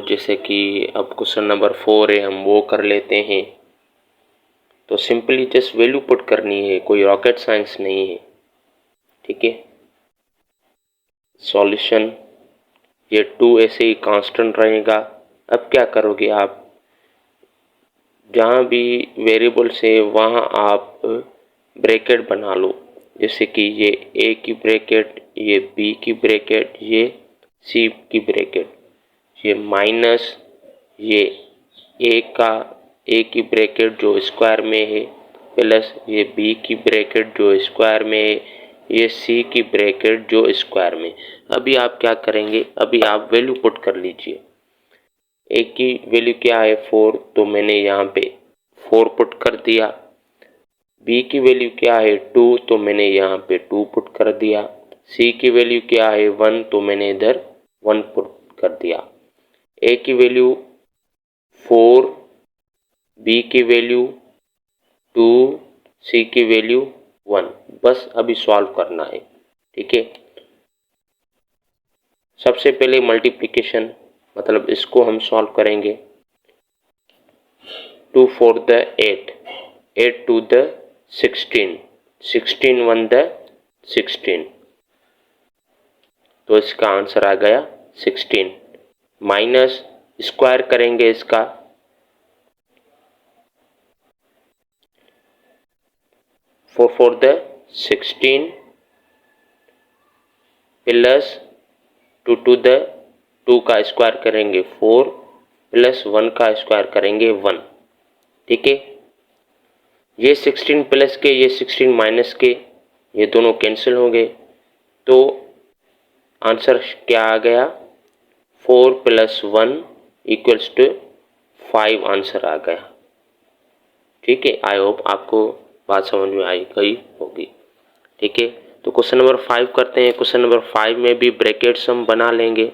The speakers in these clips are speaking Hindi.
जैसे कि अब क्वेश्चन नंबर 4 है, हम वो कर लेते हैं। तो सिंपली जस्ट वैल्यू पुट करनी है, कोई रॉकेट साइंस नहीं है। ठीक है, सॉल्यूशन ये 2 ऐसे ही कांस्टेंट रहेगा। अब क्या करोगे आप, जहाँ भी वेरिएबल्स है वहाँ आप ब्रैकेट बना लो। जैसे कि ये ए की ब्रैकेट, ये बी की ब्रैकेट, ये सी की ब्रैकेट, ये माइनस ये ए की ब्रैकेट जो स्क्वायर में है, प्लस ये बी की ब्रैकेट जो स्क्वायर में है, ये सी की ब्रैकेट जो स्क्वायर में। अभी आप क्या करेंगे, अभी आप वैल्यू पुट कर लीजिए। ए की वैल्यू क्या है 4, तो मैंने यहाँ पे 4 पुट कर दिया। बी की वैल्यू क्या है 2, तो मैंने यहाँ पे 2 पुट कर दिया। सी की वैल्यू क्या है 1, तो मैंने इधर 1 पुट कर दिया। ए की वैल्यू 4, बी की वैल्यू 2, सी की वैल्यू 1। बस अभी सॉल्व करना है। ठीक है, सबसे पहले मल्टीप्लिकेशन, मतलब इसको हम सॉल्व करेंगे। 2 4 द 8, 8 2 द 16, 16 1 द 16, तो इसका आंसर आ गया 16। माइनस स्क्वायर करेंगे इसका, 4 4 द 16 प्लस 2 2 द 2 का स्क्वायर करेंगे 4 प्लस 1 का स्क्वायर करेंगे 1। ठीक है, ये 16 प्लस के, ये 16 माइनस के, ये दोनों कैंसिल हो गए, तो आंसर क्या आ गया, 4 प्लस 1 इक्वल्स टू 5 आंसर आ गया। ठीक है, आई होप आपको बात समझ में आई गई होगी। ठीक है, तो क्वेश्चन नंबर 5 करते हैं। क्वेश्चन नंबर 5 में भी ब्रैकेट्स हम बना लेंगे।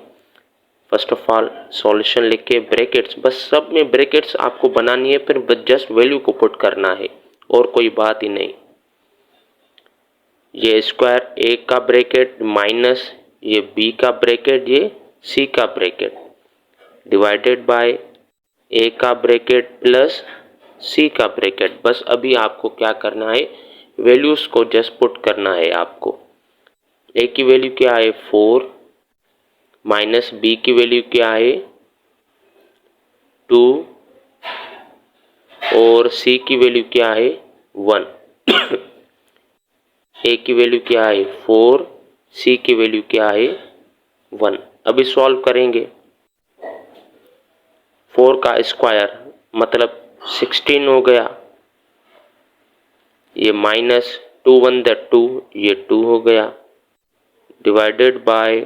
फर्स्ट ऑफ ऑल सॉल्यूशन लिख के ब्रैकेट्स, बस सब में ब्रैकेट्स आपको बनानी है, फिर जस्ट वैल्यू को पुट करना है और कोई बात ही नहीं। ये स्क्वायर ए का ब्रैकेट माइनस ये बी का ब्रैकेट, ये सी का ब्रैकेट, डिवाइडेड बाय ए का ब्रैकेट प्लस सी का ब्रैकेट। बस अभी आपको क्या करना है, वैल्यूज को जस्ट पुट करना है आपको। ए की वैल्यू क्या है 4, माइनस बी की वैल्यू क्या है 2, और सी की वैल्यू क्या है 1। ए की वैल्यू क्या है 4, सी की वैल्यू क्या है 1। अभी सॉल्व करेंगे। 4 का स्क्वायर मतलब 16 हो गया, ये माइनस 2 1 द 2, ये 2 हो गया, डिवाइडेड बाय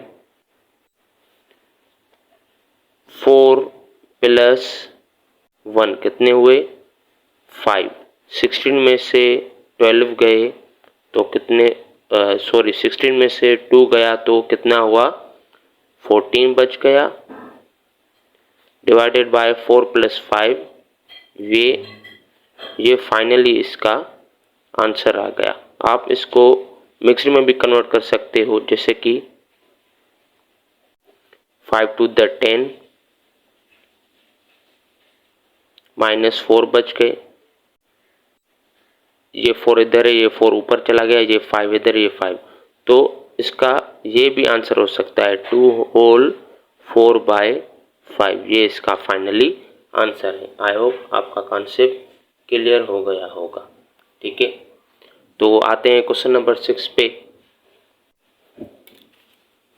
4 प्लस 1 कितने हुए 5। 16 में से 12 गए तो कितने, सॉरी 16 में से 2 गया तो कितना हुआ 14 बच गया, डिवाइडेड बाय 4 प्लस 5, ये फाइनली इसका आंसर आ गया। आप इसको मिक्सर में भी कन्वर्ट कर सकते हो, जैसे कि 5 टू द 10 माइनस 4 बच गए, ये 4 इधर है, ये 4 ऊपर चला गया, ये 5 इधर, ये 5, तो इसका ये भी आंसर हो सकता है 2 होल 4 बाय 5, ये इसका फाइनली आंसर है। आई होप आपका कॉन्सेप्ट क्लियर हो गया होगा। ठीक है, तो आते हैं क्वेश्चन नंबर 6 पे।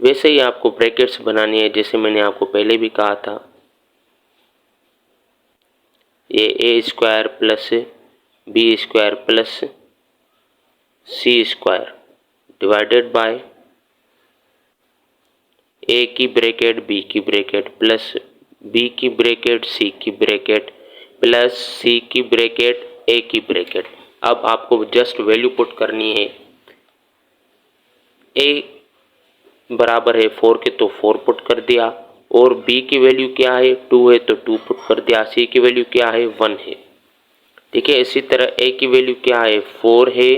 वैसे ही आपको ब्रैकेट्स बनानी है, जैसे मैंने आपको पहले भी कहा था। ये ए square plus B square plus C square divided by A की ब्रैकेट बी की ब्रैकेट प्लस बी की ब्रैकेट सी की ब्रैकेट प्लस सी की ब्रैकेट ए की ब्रैकेट। अब आपको जस्ट वैल्यू पुट करनी है। ए बराबर है 4 के, तो 4 पुट कर दिया, और बी की वैल्यू क्या है 2 है, तो 2 पुट कर दिया। सी की वैल्यू क्या है 1 है। ठीक है, इसी तरह ए की वैल्यू क्या है 4 है,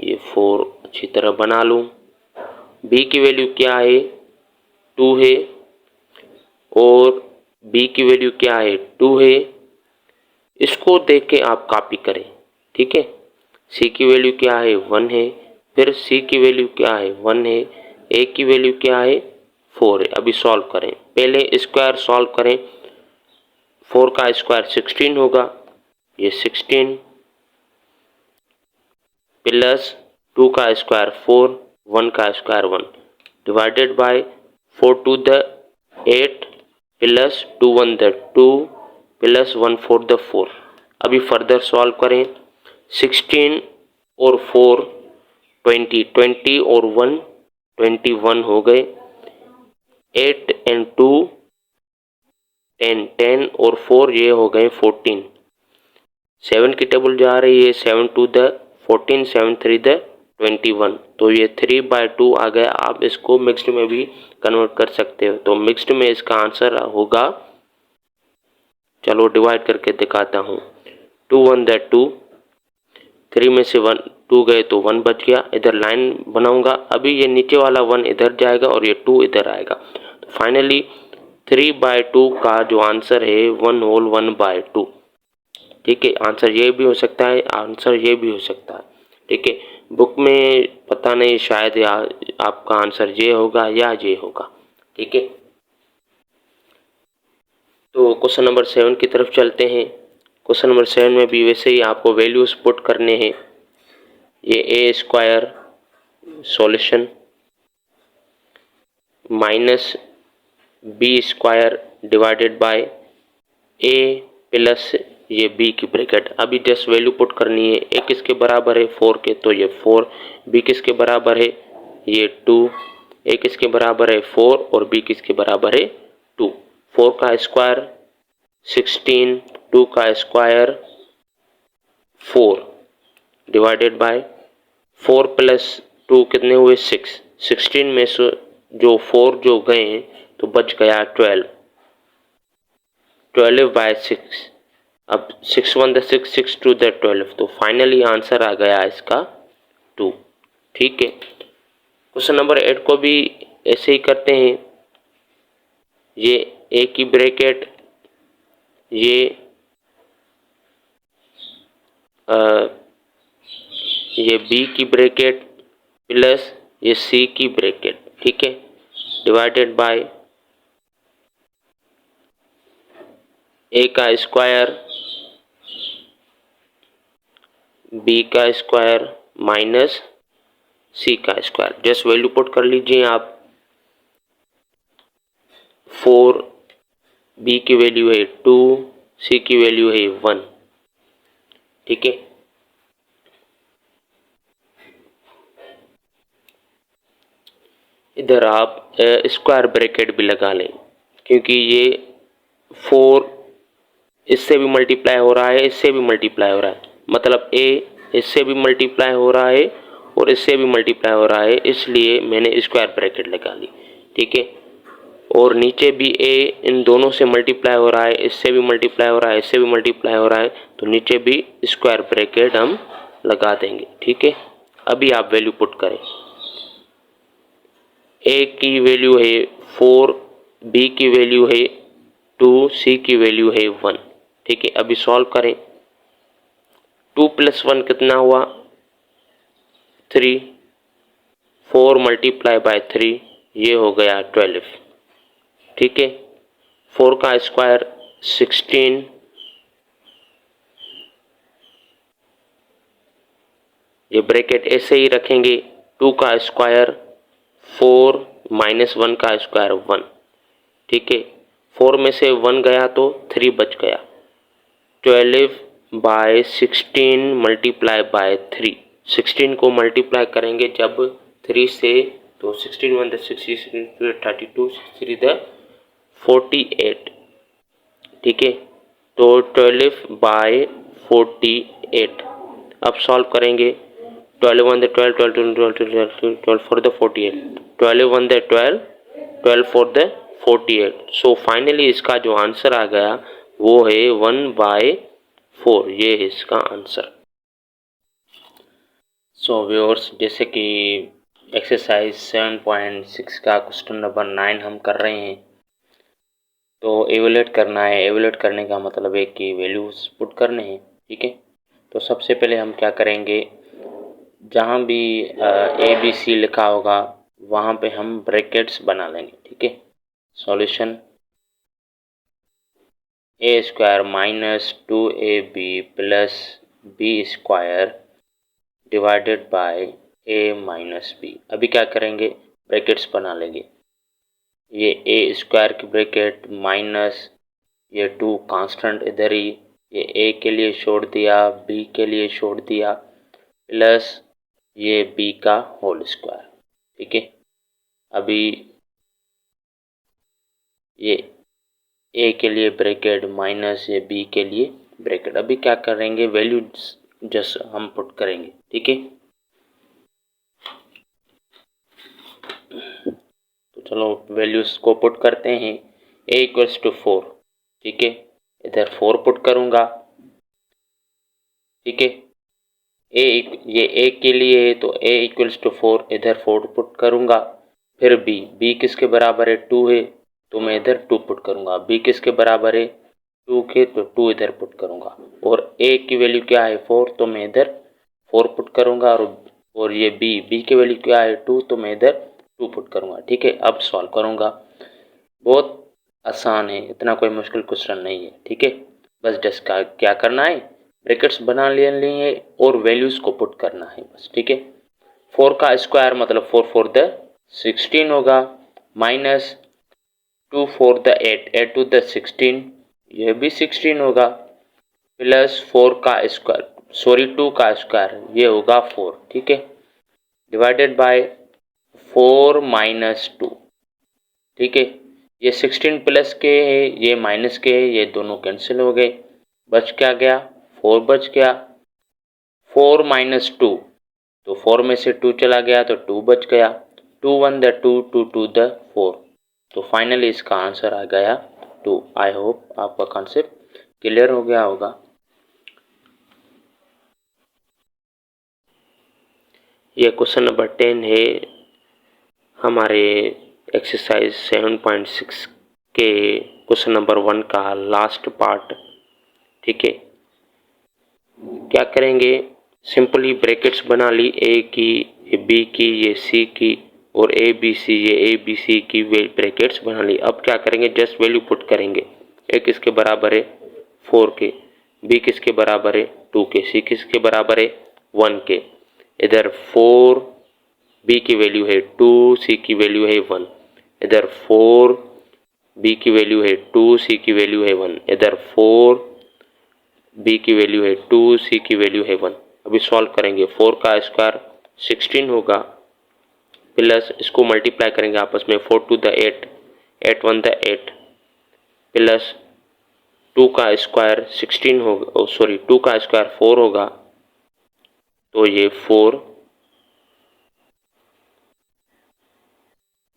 ये 4 अच्छी तरह बना लूं। बी की वैल्यू क्या है 2 है और b की वैल्यू क्या है 2 है। इसको देख के आप कॉपी करें, ठीक है। c की वैल्यू क्या है 1 है, फिर c की वैल्यू क्या है 1 है, a की वैल्यू क्या है 4 है। अभी सॉल्व करें, पहले स्क्वायर सॉल्व करें। 4 का स्क्वायर 16 होगा, ये 16 प्लस 2 का स्क्वायर 4, 1 का square 1 divided by 4 to the 8 plus 2 1 the 2 plus 1 4 the 4। अभी फर्दर सॉल्व करें। 16 और 4 20, 20 और 1 21 हो गए। 8 एंड 2 10, 10 और 4 ये हो गए 14। 7 की टेबल जा रही है, 7 टू द 14, 7 3 द 21, तो ये 3/2 आ गया। आप इसको मिक्स्ड में भी कन्वर्ट कर सकते हो, तो मिक्स्ड में इसका आंसर होगा, चलो डिवाइड करके दिखाता हूँ। 2 1 द 2, 3 में से 1 2 गए तो 1 बच गया। इधर लाइन बनाऊंगा, अभी ये नीचे वाला 1 इधर जाएगा और ये 2 इधर आएगा। तो फाइनली 3/2 का जो आंसर है 1 होल 1/2। ठीक है, आंसर ये भी हो सकता है, आंसर ये भी हो सकता है। ठीक है, बुक में पता नहीं, शायद आपका आंसर ये होगा या ये होगा। ठीक है, तो क्वेश्चन नंबर 7 की तरफ चलते हैं। क्वेश्चन नंबर 7 में भी वैसे ही आपको वैल्यूज पुट करने हैं। ये ए square solution minus B square divided by A plus ये बी की ब्रैकेट। अभी जस्ट वैल्यू पुट करनी है। ए किसके बराबर है 4 के, तो ये 4। बी किसके बराबर है ये 2। ए किसके बराबर है 4 और बी किसके बराबर है 2। 4 का स्क्वायर 16, 2 का स्क्वायर 4 डिवाइडेड बाय 4 प्लस 2 कितने हुए 6। 16 में से जो 4 जो गए तो बच गया 12, 12/6। अब 6 1 द 6, 6 2 द 12, तो फाइनली आंसर आ गया इसका 2। ठीक है, क्वेश्चन नंबर 8 को भी ऐसे ही करते हैं। ये ए की ब्रैकेट, ये बी की ब्रैकेट प्लस ये सी की ब्रैकेट, ठीक है, डिवाइडेड बाय ए का स्क्वायर बी का स्क्वायर माइनस सी का स्क्वायर। जस्ट वैल्यू पुट कर लीजिए आप। 4 बी की वैल्यू है 2, सी की वैल्यू है 1। ठीक है, इधर आप स्क्वायर ब्रैकेट भी लगा लें, क्योंकि ये 4 इससे भी मल्टीप्लाई हो रहा है, इससे भी मल्टीप्लाई हो रहा है, मतलब ए इससे भी मल्टीप्लाई हो रहा है और इससे भी मल्टीप्लाई हो रहा है, इसलिए मैंने स्क्वायर ब्रैकेट लगा ली। ठीक है, और नीचे भी ए इन दोनों से मल्टीप्लाई हो रहा है, इससे भी मल्टीप्लाई हो रहा है, इससे भी मल्टीप्लाई हो रहा है, तो नीचे भी स्क्वायर ब्रैकेट हम लगा देंगे। ठीक है, अभी आप वैल्यू पुट करें। ए की वैल्यू है 4, बी की वैल्यू है 2, सी की वैल्यू है 1। ठीक है, अभी सॉल्व करें। 2 + 1 कितना हुआ 3, 4 मल्टीप्लाई बाय 3 ये हो गया 12। ठीक है, 4 का स्क्वायर 16, ये ब्रैकेट ऐसे ही रखेंगे। 2 का स्क्वायर 4 माइनस 1 का स्क्वायर 1। ठीक है, 4 में से 1 गया तो 3 बच गया। 12/16 मल्टीप्लाई बाय 3। 16 को मल्टीप्लाई करेंगे जब 3 से, तो 16 1 द 16 32, 3 द 48। ठीक है, तो 12/48। अब सॉल्व करेंगे। 12 1 the 12, 12 2 12, 12 4 the 48, 12 1 the 12, 12 4 the 48। So finally इसका जो आंसर आ गया वो है 1/4। ये है इसका आंसर। सो व्यूअर्स, जैसे कि एक्सरसाइज 7.6 का क्वेश्चन नंबर 9 हम कर रहे हैं। तो एवेल्यूएट करना है। एवेल्यूएट करने का मतलब है कि वैल्यूज पुट करने हैं। ठीक है, तो सबसे पहले हम क्या करेंगे, जहाँ भी ए बी सी लिखा होगा वहाँ पे हम ब्रैकेट्स बना लेंगे। ठीक है, solution a square minus 2ab plus B square divided by a minus b. अभी क्या करेंगे, ब्रैकेट्स बना लेंगे। ये ए स्क्वायर की ब्रैकेट माइनस ये 2 कांस्टेंट इधर ही, ये ए के लिए छोड़ दिया, बी के लिए छोड़ दिया, प्लस ये बी का होल स्क्वायर। ठीक है, अभी ये ए के लिए ब्रैकेट माइनस ये बी के लिए ब्रैकेट। अभी क्या करेंगे, वैल्यू जस्ट हम पुट करेंगे। ठीक है, तो चलो वैल्यूज को पुट करते हैं। ए इक्वल्स टू 4। ठीक है, इधर 4 पुट करूंगा। ठीक है, ये ए के लिए है तो ए इक्वल्स टू 4, इधर 4 पुट करूंगा। फिर बी किसके बराबर है, 2 है, तो मैं इधर 2 पुट करूंगा। बी किसके बराबर है, 2 के, तो 2 इधर पुट करूंगा। और ए की वैल्यू क्या है, 4, तो मैं इधर 4 पुट करूंगा। और ये बी की वैल्यू क्या है, 2, तो मैं इधर 2 पुट करूंगा। ठीक है, अब सॉल्व करूंगा। बहुत आसान है, इतना कोई मुश्किल क्वेश्चन नहीं है। ठीक है, बस जस्ट क्या करना है, ब्रैकेट्स बना लिए और वैल्यूज को पुट करना है बस। ठीक है, 4 का स्क्वायर मतलब 4 4 द 16 होगा, माइनस 2 4 द 8, 8 टू द 16, यह भी 16 होगा, प्लस 4 का स्क्वायर, सॉरी 2 का स्क्वायर, ये होगा 4। ठीक है, डिवाइडेड बाय 4 माइनस 2। ठीक है, ये 16 प्लस के है, ये माइनस के है, ये दोनों कैंसिल हो गए, बच क्या गया, 4 बच गया। 4 माइनस 2, तो 4 में से 2 चला गया तो 2 बच गया। 2 1 द 2, 2 2 द 4, तो फाइनली इसका आंसर आ गया 2। आई होप आपका कॉन्सेप्ट क्लियर हो गया होगा। ये क्वेश्चन नंबर 10 है हमारे एक्सरसाइज 7.6 के क्वेश्चन नंबर 1 का लास्ट पार्ट। ठीक है, क्या करेंगे, सिंपली ब्रैकेट्स बना ली, ए की, ये बी की, ये सी की, और ए बी सी, ये ए बी सी की ब्रैकेट्स बना ली। अब क्या करेंगे, जस्ट वैल्यू पुट करेंगे। ए किसके बराबर है, 4 के, बी किसके बराबर है, 2 के, सी किसके बराबर है, 1 के। इधर 4 बी की वैल्यू है 2, सी की वैल्यू है 1। इधर 4 बी की वैल्यू है 2, सी की वैल्यू है 1। इधर 4 बी की वैल्यू है 2, सी की वैल्यू है 1। अभी सॉल्व करेंगे, 4 का स्क्वायर 16 होगा, प्लस इसको मल्टीप्लाई करेंगे आपस में, 4 टू द 8, 8 1 द 8, प्लस 2 का स्क्वायर 16 होगा, सॉरी 2 का स्क्वायर 4 होगा, तो ये 4,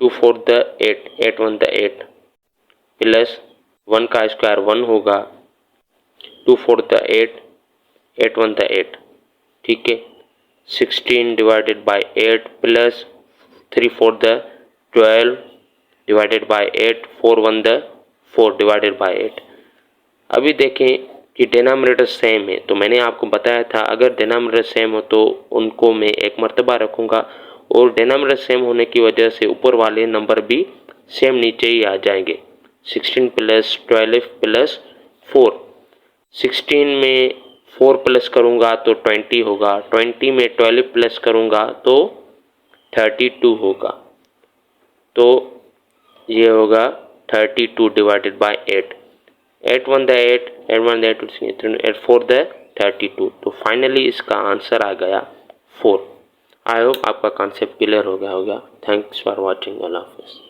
2 4 द 8, 8 1 द 8, प्लस 1 का स्क्वायर 1 होगा, 2 4 द 8, 8 1 द 8। ठीक है, 16 divided by 8 plus 3 4 the 12 divided by 8, 4 1 the 4 divided by 8। अभी देखें कि डिनोमिनेटर सेम है, तो मैंने आपको बताया था अगर डिनोमिनेटर सेम हो तो उनको मैं एक मर्तबा रखूंगा, और डिनोमिनेटर सेम होने की वजह से ऊपर वाले नंबर भी सेम नीचे ही आ जाएंगे। 16 प्लस 12 प्लस 4, 16 में 4 प्लस करूंगा तो 20 होगा, 20 में 12 प्लस करूंगा तो 32 होगा, तो ये होगा 32 divided by 8, 8 1 the 8, 8 1 the 8, 8 4 the 32, तो फाइनली इसका आंसर आ गया 4। आई होप आपका कॉन्सेप्ट क्लियर हो गया होगा। Thanks for watching. अल्लाह हाफिज़।